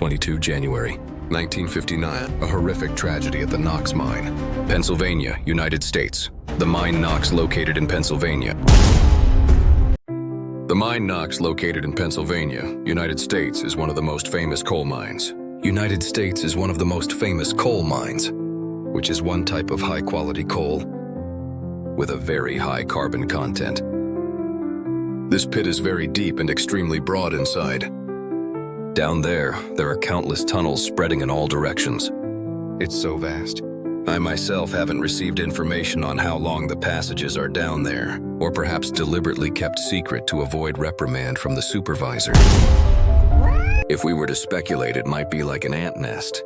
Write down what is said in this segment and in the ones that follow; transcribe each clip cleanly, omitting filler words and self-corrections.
22 January 1959. A horrific tragedy at the Knox mine, Pennsylvania, United States. The mine Knox, located in Pennsylvania. The mine Knox, located in Pennsylvania, United States, is one of the most famous coal mines. United States is one of the most famous coal mines, which is one type of high-quality coal with a very high carbon content. This pit is very deep and extremely broad inside. Down there are countless tunnels spreading in all directions. It's so vast. I myself haven't received information on how long the passages are down there, or perhaps deliberately kept secret to avoid reprimand from the supervisor. If we were to speculate, it might be like an ant nest,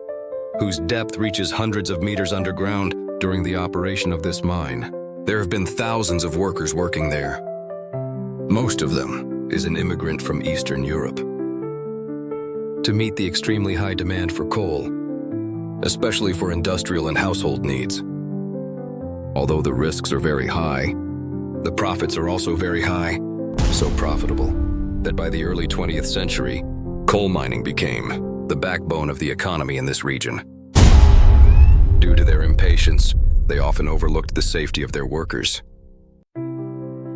whose depth reaches hundreds of meters underground during the operation of this mine. There have been thousands of workers working there. Most of them is an immigrant from Eastern Europe. To meet the extremely high demand for coal, especially for industrial and household needs. Although the risks are very high, the profits are also very high, so profitable that by the early 20th century, coal mining became the backbone of the economy in this region. Due to their impatience, they often overlooked the safety of their workers.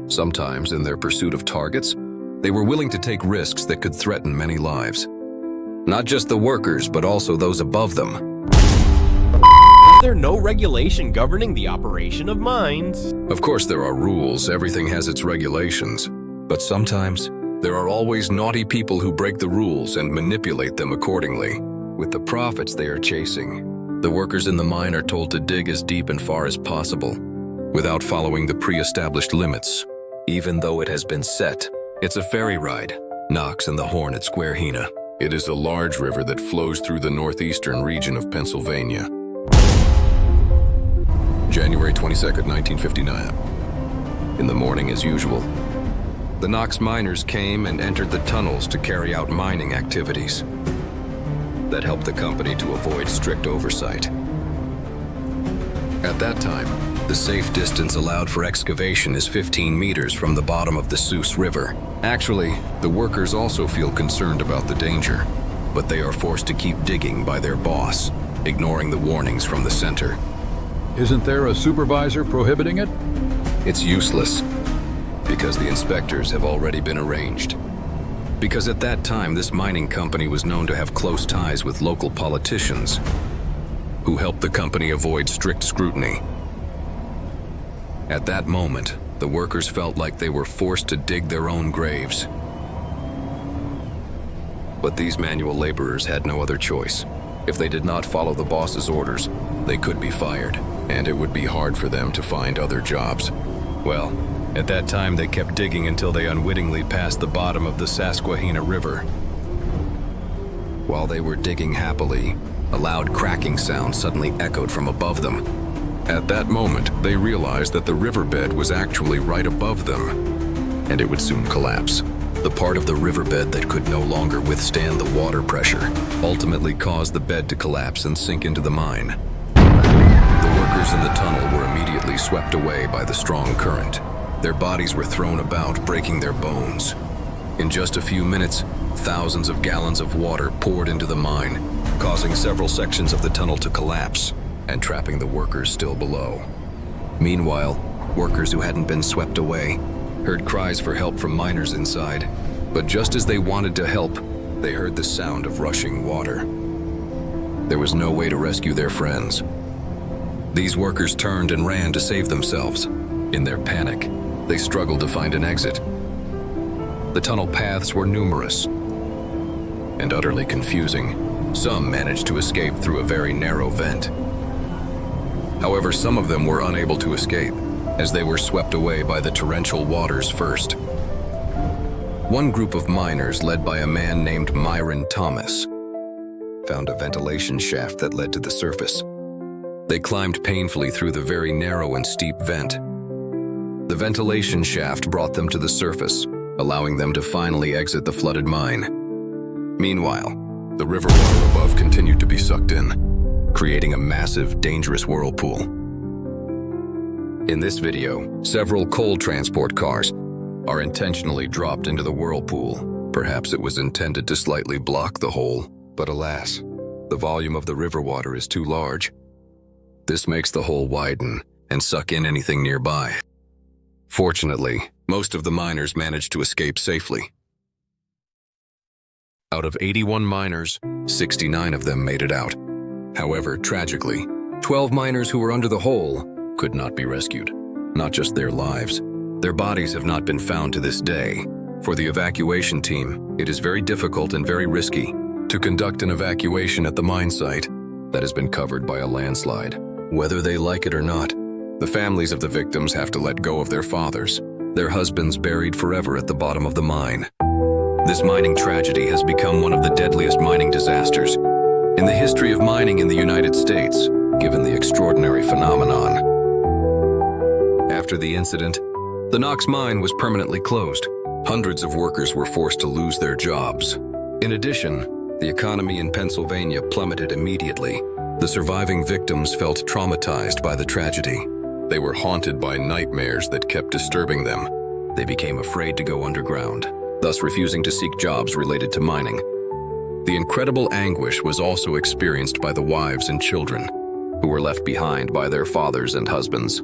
Sometimes, in their pursuit of targets, they were willing to take risks that could threaten many lives. Not just the workers, but also those above them. Is there no regulation governing the operation of mines? Of course there are rules, everything has its regulations. But sometimes, there are always naughty people who break the rules and manipulate them accordingly. With the profits they are chasing, the workers in the mine are told to dig as deep and far as possible, without following the pre-established limits. Even though it has been set, it's a ferry ride. Knox and the Horn at Squarehina. It is a large river that flows through the northeastern region of Pennsylvania. January 22nd, 1959. In the morning as usual, the Knox miners came and entered the tunnels to carry out mining activities that helped the company to avoid strict oversight. At that time, the safe distance allowed for excavation is 15 meters from the bottom of the Sioux River. Actually, the workers also feel concerned about the danger, but they are forced to keep digging by their boss, ignoring the warnings from the center. Isn't there a supervisor prohibiting it? It's useless, because the inspectors have already been arranged. Because at that time, this mining company was known to have close ties with local politicians, who helped the company avoid strict scrutiny. At that moment, the workers felt like they were forced to dig their own graves. But these manual laborers had no other choice. If they did not follow the boss's orders, they could be fired, and it would be hard for them to find other jobs. Well, at that time they kept digging until they unwittingly passed the bottom of the Susquehanna River. While they were digging happily, a loud cracking sound suddenly echoed from above them. At that moment, they realized that the riverbed was actually right above them, and it would soon collapse. The part of the riverbed that could no longer withstand the water pressure ultimately caused the bed to collapse and sink into the mine. The workers in the tunnel were immediately swept away by the strong current. Their bodies were thrown about, breaking their bones. In just a few minutes, thousands of gallons of water poured into the mine, causing several sections of the tunnel to collapse and trapping the workers still below. Meanwhile, workers who hadn't been swept away heard cries for help from miners inside. But just as they wanted to help, they heard the sound of rushing water. There was no way to rescue their friends. These workers turned and ran to save themselves. In their panic, they struggled to find an exit. The tunnel paths were numerous and utterly confusing. Some managed to escape through a very narrow vent. However, some of them were unable to escape, as they were swept away by the torrential waters first. One group of miners, led by a man named Myron Thomas, found a ventilation shaft that led to the surface. They climbed painfully through the very narrow and steep vent. The ventilation shaft brought them to the surface, allowing them to finally exit the flooded mine. Meanwhile, the river water above continued to be sucked in, creating a massive, dangerous whirlpool. In this video, several coal transport cars are intentionally dropped into the whirlpool. Perhaps it was intended to slightly block the hole, But alas, the volume of the river water is too large. This makes the hole widen and suck in anything nearby. Fortunately, most of the miners managed to escape safely. Out of 81 miners, 69 of them made it out. However, tragically, 12 miners who were under the hole could not be rescued. Not just their lives. Their bodies have not been found to this day. For the evacuation team, it is very difficult and very risky to conduct an evacuation at the mine site that has been covered by a landslide. Whether they like it or not, the families of the victims have to let go of their fathers, their husbands buried forever at the bottom of the mine. This mining tragedy has become one of the deadliest mining disasters in the history of mining in the United States, given the extraordinary phenomenon. After the incident, the Knox mine was permanently closed. Hundreds of workers were forced to lose their jobs. In addition, the economy in Pennsylvania plummeted immediately. The surviving victims felt traumatized by the tragedy. They were haunted by nightmares that kept disturbing them. They became afraid to go underground, thus refusing to seek jobs related to mining. The incredible anguish was also experienced by the wives and children, who were left behind by their fathers and husbands.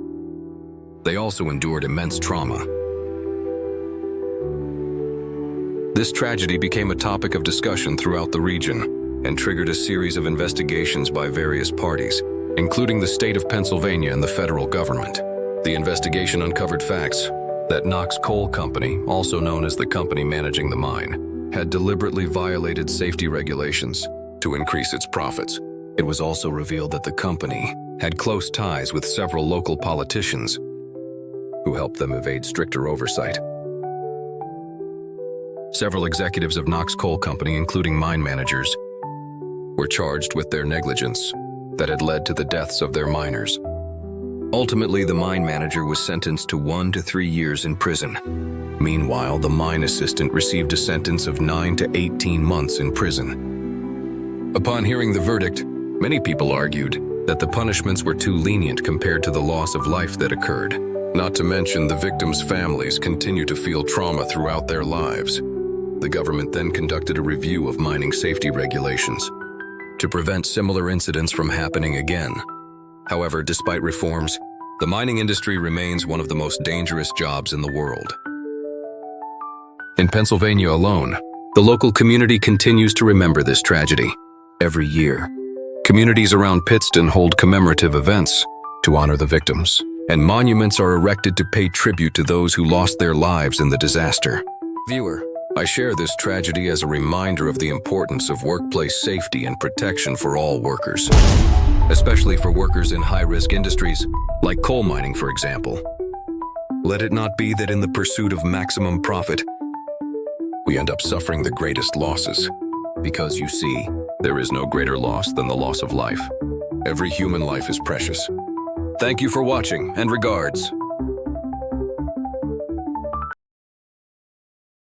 They also endured immense trauma. This tragedy became a topic of discussion throughout the region and triggered a series of investigations by various parties, including the state of Pennsylvania and the federal government. The investigation uncovered facts that Knox Coal Company, also known as the company managing the mine, had deliberately violated safety regulations to increase its profits. It was also revealed that the company had close ties with several local politicians who helped them evade stricter oversight. Several executives of Knox Coal Company, including mine managers, were charged with their negligence that had led to the deaths of their miners. Ultimately, the mine manager was sentenced to 1 to 3 years in prison. Meanwhile, the mine assistant received a sentence of 9 to 18 months in prison. Upon hearing the verdict, many people argued that the punishments were too lenient compared to the loss of life that occurred. Not to mention, the victims' families continue to feel trauma throughout their lives. The government then conducted a review of mining safety regulations to prevent similar incidents from happening again. However, despite reforms, the mining industry remains one of the most dangerous jobs in the world. In Pennsylvania alone, the local community continues to remember this tragedy. Every year, communities around Pittston hold commemorative events to honor the victims, and monuments are erected to pay tribute to those who lost their lives in the disaster. Viewer, I share this tragedy as a reminder of the importance of workplace safety and protection for all workers, especially for workers in high-risk industries, like coal mining, for example. Let it not be that in the pursuit of maximum profit, we end up suffering the greatest losses. Because you see, there is no greater loss than the loss of life. Every human life is precious. Thank you for watching, and regards.